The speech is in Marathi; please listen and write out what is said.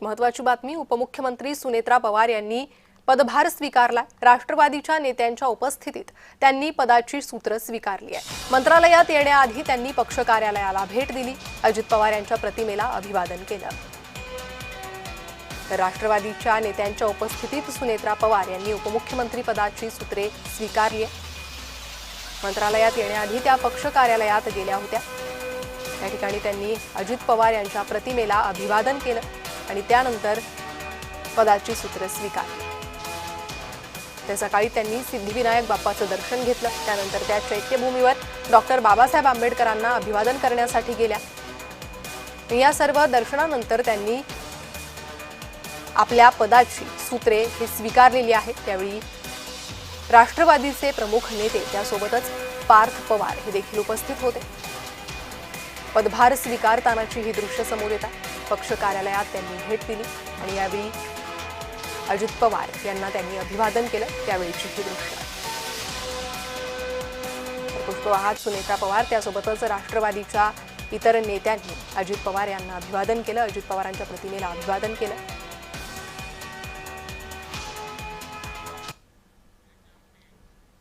महत्त्वाची बातमी, उपमुख्यमंत्री सुनेत्रा पवार यांनी पदभार स्वीकारला। राष्ट्रवादीच्या नेत्यांच्या उपस्थितीत त्यांनी पदाची सूत्र स्वीकारली आहे। मंत्रालयात येण्याआधी त्यांनी पक्ष कार्यालयाला भेट दिली, अजित पवार यांच्या प्रतिमेला अभिवादन केलं। राष्ट्रवादीच्या नेत्यांच्या उपस्थितीत सुनेत्रा पवार यांनी उपमुख्यमंत्री पदाची सूत्रे स्वीकारली। मंत्रालयात येण्याआधी त्या पक्ष कार्यालयात गेल्या होत्या। या ठिकाणी त्यांनी अजित पवार यांच्या प्रतिमेला अभिवादन केलं आणि त्यानंतर पदाची सूत्रे स्वीकारली। त्या सकाळी त्यांनी सिद्धिविनायक बाप्पाचं दर्शन घेतलं। त्यानंतर त्या चैत्यभूमीवर डॉक्टर बाबासाहेब आंबेडकरांना अभिवादन करण्यासाठी गेल्या। या सर्व दर्शनानंतर त्यांनी आपल्या पदाची सूत्रे ही स्वीकारलेली आहेत। त्यावेळी राष्ट्रवादीचे प्रमुख नेते त्यासोबतच पार्थ पवार हे देखील उपस्थित होते। पदभार स्वीकारतानाची ही दृश्य समोर येतात। पक्ष कार्यालयात त्यांनी भेट दिली आणि यावेळी अजित पवार यांना त्यांनी अभिवादन केलं। त्यावेळीची ही दृश्य पुष्प वाहत सुनेत्रा पवार त्यासोबतच राष्ट्रवादीच्या इतर नेत्यांनी अजित पवार यांना अभिवादन केलं, अजित पवारांच्या प्रतिमेला अभिवादन केलं।